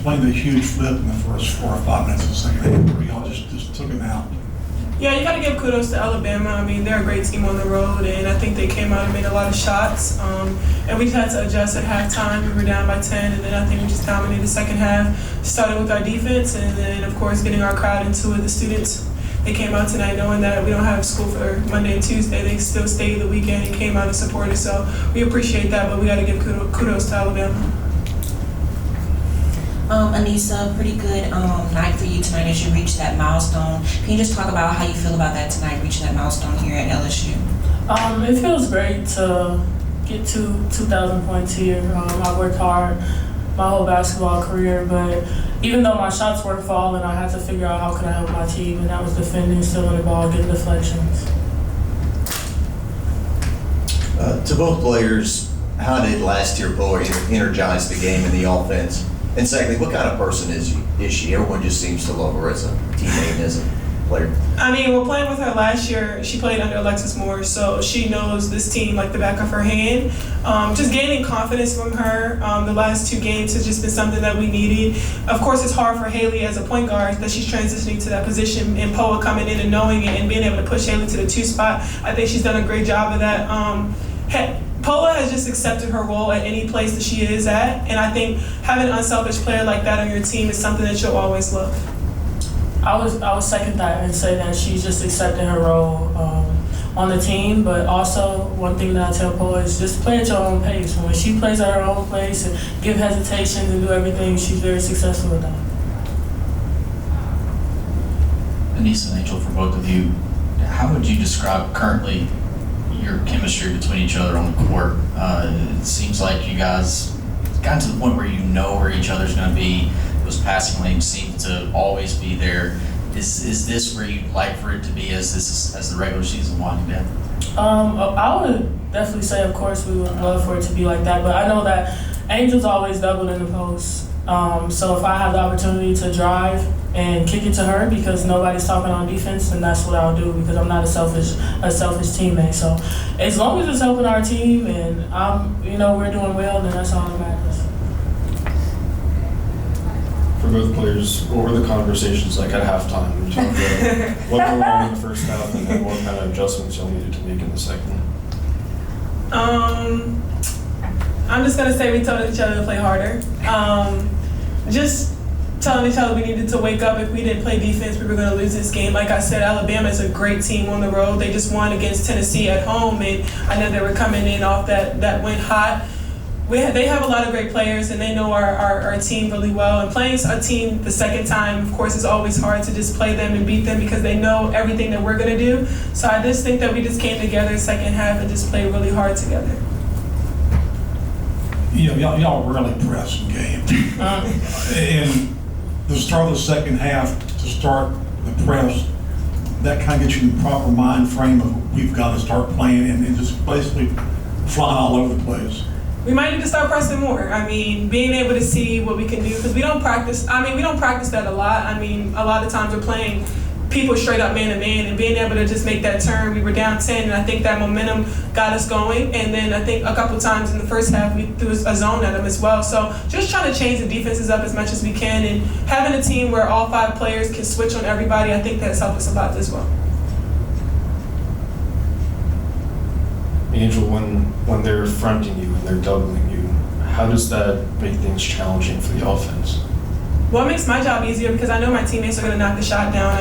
explain the huge flip in the first 4 or 5 minutes of the second half where y'all just took him out? Yeah, you got to give kudos to Alabama. I mean, they're a great team on the road, and I think they came out and made a lot of shots. And we had to adjust at halftime. We were down by 10, and then I think we just dominated the second half. Started with our defense, and then, of course, getting our crowd into it. The students, they came out tonight knowing that we don't have school for Monday and Tuesday. They still stayed the weekend and came out and supported. So we appreciate that, but we got to give kudos to Alabama. Aneesah, pretty good night for you tonight as you reached that milestone. Can you just talk about how you feel about that tonight, reaching that milestone here at LSU? It feels great to get to 2,000 points here. I worked hard my whole basketball career, but even though my shots weren't falling, I had to figure out how can I help my team, and that was defending, stealing the ball, getting deflections. To both players, how did last year Poa energize the game and the offense? And secondly, what kind of person is she? Everyone just seems to love her as a teammate and as a player. I mean, we're playing with her last year. She played under Aneesah Morrow, so she knows this team like the back of her hand. Just gaining confidence from her the last 2 games has just been something that we needed. Of course, it's hard for Haley as a point guard that she's transitioning to that position, and Poa coming in and knowing it and being able to push Haley to the 2 spot. I think she's done a great job of that. Poa has just accepted her role at any place that she is at, and I think having an unselfish player like that on your team is something that you'll always love. I would second that and say that she's just accepting her role on the team, but also one thing that I tell Poa is just play at your own pace. When she plays at her own pace and give hesitations and do everything, she's very successful with that. Aneesah and Angel, for both of you, how would you describe currently your chemistry between each other on the court? It seems like you guys got to the point where you know where each other's going to be. Those passing lanes seem to always be there. Is this where you'd like for it to be as the regular season winding down? I would definitely say, of course, we would love for it to be like that, but I know that Angel's always doubled in the post. So if I have the opportunity to drive and kick it to her because nobody's talking on defense, then that's what I'll do because I'm not a selfish teammate. So as long as it's helping our team and we're doing well, then that's all that matters. For both players, what were the conversations like at halftime? You talked about what went wrong in the first half and then what kind of adjustments y'all needed to make in the second? I'm just gonna say we told each other to play harder. Just telling each other we needed to wake up. If we didn't play defense, we were going to lose this game. Like I said, Alabama is a great team on the road. They just won against Tennessee at home, and I know they were coming in off that went hot. They have a lot of great players, and they know our team really well. And playing a team the second time, of course, is always hard to just play them and beat them because they know everything that we're going to do. So I just think that we just came together second half and just played really hard together. Y'all really pressed the game. And the start of the second half, to start the press, that kind of gets you in the proper mind frame of we've got to start playing and just basically flying all over the place. We might need to start pressing more. I mean, being able to see what we can do because we don't practice. We don't practice that a lot. A lot of times we're playing people straight up man to man, and being able to just make that turn. We were down 10, and I think that momentum got us going. And then I think a couple times in the first half we threw a zone at them as well. So just trying to change the defenses up as much as we can, and having a team where all 5 players can switch on everybody, I think that's helped us a lot as well. Angel, when they're fronting you and they're doubling you, how does that make things challenging for the offense? Well, it makes my job easier because I know my teammates are going to knock the shot down.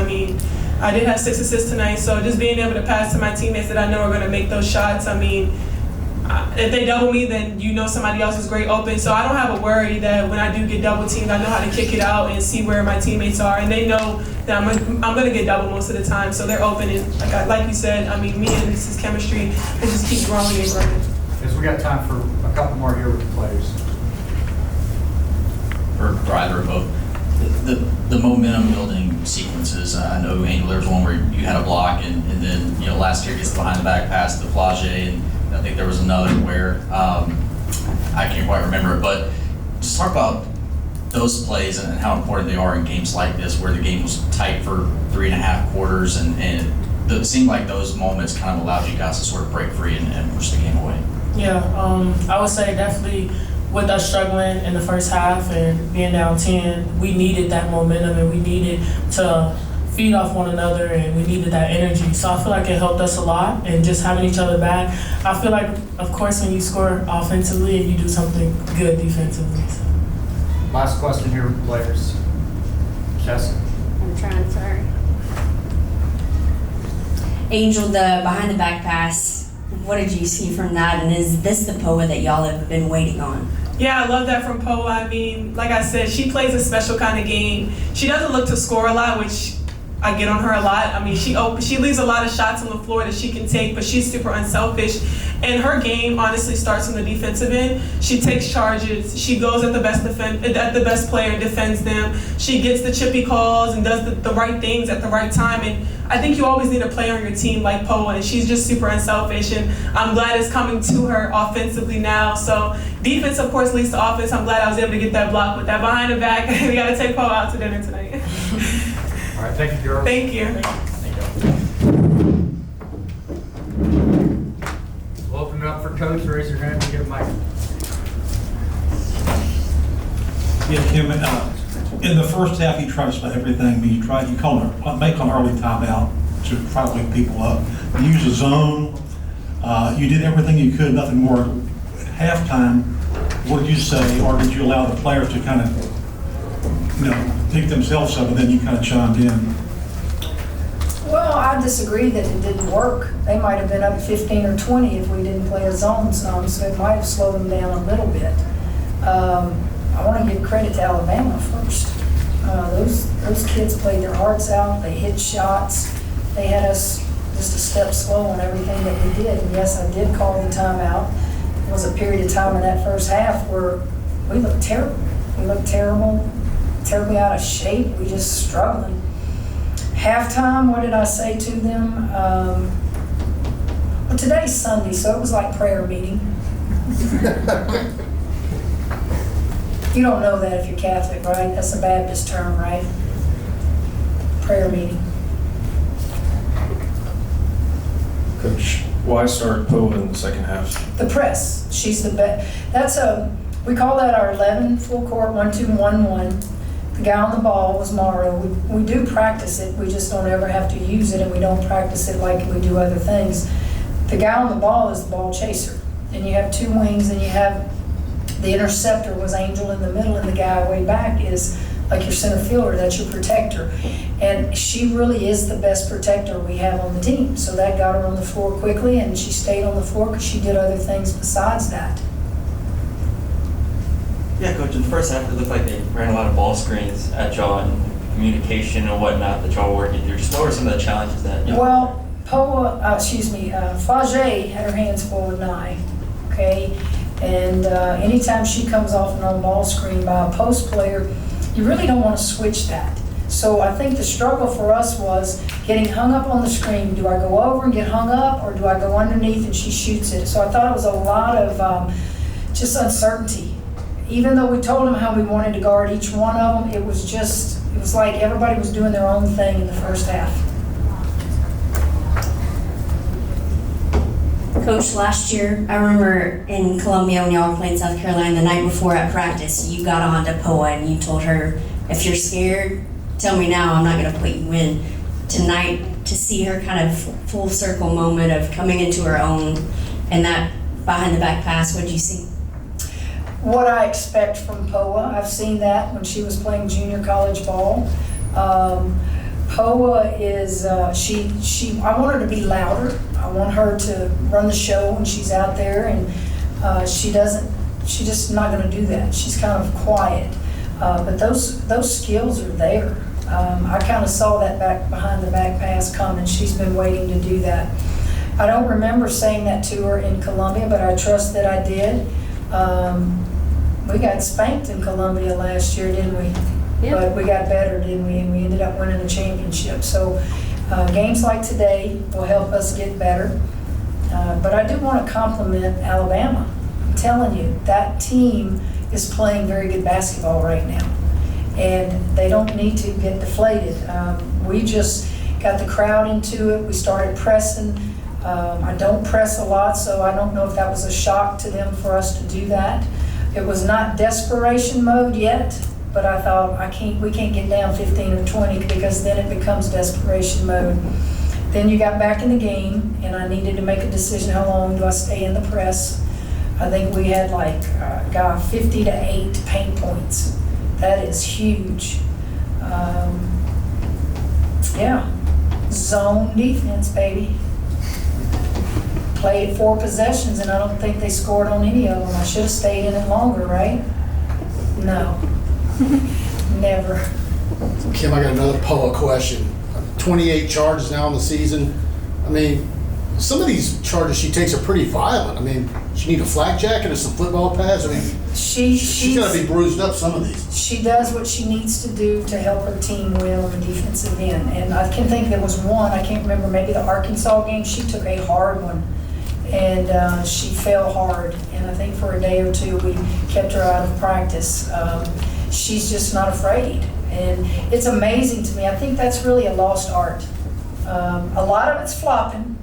I did have 6 assists tonight, so just being able to pass to my teammates that I know are going to make those shots. If they double me, then somebody else is great open. So I don't have a worry that when I do get double teamed, I know how to kick it out and see where my teammates are, and they know that I'm going to get double most of the time. So they're open, and like you said, me and Reese's chemistry, it just keep growing and growing. Yes, we got time for a couple more here with the players. For either or both. The momentum building sequences. I know, Angel, there was one where you had a block and then last year gets the behind the back pass to the Flage, and I think there was another where I can't quite remember it, but just talk about those plays and how important they are in games like this where the game was tight for 3.5 quarters and it seemed like those moments kind of allowed you guys to sort of break free and push the game away. Yeah, I would say definitely with us struggling in the first half and being down 10, we needed that momentum and we needed to feed off one another and we needed that energy. So I feel like it helped us a lot, and just having each other back. I feel like, of course, when you score offensively and you do something good defensively. So. Last question here with players. Jessica. I'm trying, sorry. Angel, the behind the back pass, what did you see from that? And is this the POA that y'all have been waiting on? Yeah, I love that from Poa. I mean, like I said, she plays a special kind of game. She doesn't look to score a lot, which I get on her a lot. I mean, she leaves a lot of shots on the floor that she can take, but she's super unselfish. And her game honestly starts on the defensive end. She takes charges. She goes at the best player and defends them. She gets the chippy calls and does the right things at the right time. And I think you always need a player on your team like Poa, and she's just super unselfish. And I'm glad it's coming to her offensively now. So defense, of course, leads to offense. I'm glad I was able to get that block with that behind the back. We got to take Poa out to dinner tonight. All right, thank you, girls. Thank you. We'll open it up for coach. Raise your hand and give a mic. Yeah, Kim, in the first half, you tried to split everything. You called make an early timeout to try to wake people up. You used a zone. You did everything you could, nothing more. At halftime, what did you say, or did you allow the players to kind of, pick themselves up, and then you kind of chimed in? Well, I disagree that it didn't work. They might have been up 15 or 20 if we didn't play a zone some, so it might have slowed them down a little bit. I want to give credit to Alabama first. Those kids played their hearts out. They hit shots. They had us just a step slow on everything that we did. And yes, I did call the timeout. It was a period of time in that first half where we looked terrible. We looked terrible, terribly out of shape. We just struggling. Halftime, what did I say to them? Well, today's Sunday, so it was like prayer meeting. You don't know that if you're Catholic, right? That's a Baptist term, right? Prayer meeting. Coach, why start Poa in the second half? The press. She's the best. We call that our 11 full court 1-2-1-1. The guy on the ball was Morrow. We do practice it. We just don't ever have to use it, and we don't practice it like we do other things. The guy on the ball is the ball chaser. And you have two wings, and you have the interceptor was Angel in the middle, and the guy way back is like your center fielder. That's your protector. And she really is the best protector we have on the team. So that got her on the floor quickly, and she stayed on the floor because she did other things besides that. Yeah, Coach, in the first half, it looked like they ran a lot of ball screens at y'all and communication and whatnot that y'all were working through. Just what were some of the challenges that y'all Well, Flage had her hands full with Nye, okay? And anytime she comes off an on-ball screen by a post player, you really don't want to switch that. So I think the struggle for us was getting hung up on the screen. Do I go over and get hung up, or do I go underneath and she shoots it? So I thought it was a lot of just uncertainty. Even though we told them how we wanted to guard each one of them, it was like everybody was doing their own thing in the first half. Coach, last year, I remember in Columbia when y'all were playing South Carolina, the night before at practice, you got on to Poa and you told her, if you're scared, tell me now, I'm not going to put you in. Tonight, to see her kind of full circle moment of coming into her own and that behind the back pass, what did you see? What I expect from Poa. I've seen that when she was playing junior college ball. Poa is, I want her to be louder. I want her to run the show when she's out there, and she's just not gonna do that. She's kind of quiet. But those skills are there. I kind of saw that behind the back pass coming. She's been waiting to do that. I don't remember saying that to her in Columbia, but I trust that I did. We got spanked in Columbia last year, didn't we? Yeah. But we got better, didn't we? And we ended up winning the championship. So games like today will help us get better. But I do want to compliment Alabama. I'm telling you, that team is playing very good basketball right now. And they don't need to get deflated. We just got the crowd into it. We started pressing. I don't press a lot, so I don't know if that was a shock to them for us to do that. It was not desperation mode yet, but I thought, we can't get down 15 or 20 because then it becomes desperation mode. Then you got back in the game, and I needed to make a decision, how long do I stay in the press? I think we had got 50 to 8 paint points. That is huge. Yeah, zone defense, baby. Played 4 possessions, and I don't think they scored on any of them. I should have stayed in it longer, right? No, never. Kim, I got another POA question. 28 charges now in the season. I mean, some of these charges she takes are pretty violent. I mean, she need a flak jacket or some football pads. I mean, she's got to be bruised up, some of these. She does what she needs to do to help her team win on the defensive end. And I can think there was one, I can't remember, maybe the Arkansas game, she took a hard one. And she fell hard. And I think for a day or two, we kept her out of practice. She's just not afraid. And it's amazing to me. I think that's really a lost art. A lot of it's flopping.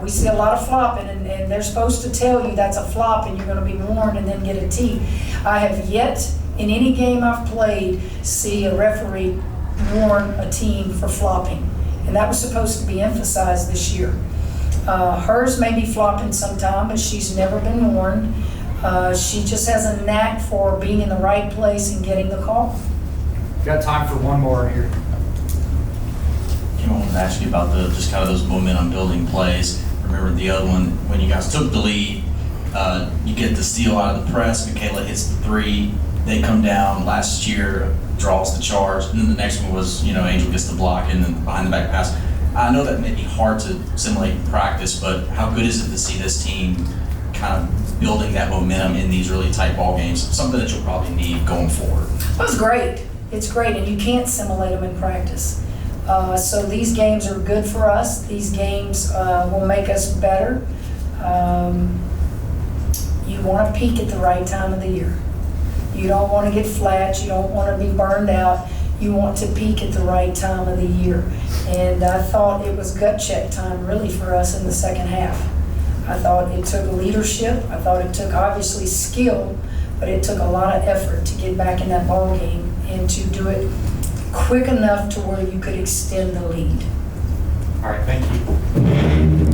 We see a lot of flopping, and they're supposed to tell you that's a flop and you're going to be warned and then get a tee. I have yet, in any game I've played, see a referee warn a team for flopping. And that was supposed to be emphasized this year. Hers may be flopping sometime, but she's never been warned. She just has a knack for being in the right place and getting the call. Got time for one more here. Kim, I wanted to ask you about just kind of those momentum building plays. Remember the other one, when you guys took the lead, you get the steal out of the press, Michaela hits the 3, they come down last year, draws the charge, and then the next one was, Angel gets the block and then behind the back pass. I know that may be hard to simulate in practice, but how good is it to see this team kind of building that momentum in these really tight ball games, something that you'll probably need going forward? It was great. It's great, and you can't simulate them in practice. So these games are good for us. These games will make us better. You want to peak at the right time of the year. You don't want to get flat. You don't want to be burned out. You want to peak at the right time of the year. And I thought it was gut check time really for us in the second half. I thought it took leadership. I thought it took obviously skill, but it took a lot of effort to get back in that ball game and to do it quick enough to where you could extend the lead. All right, thank you.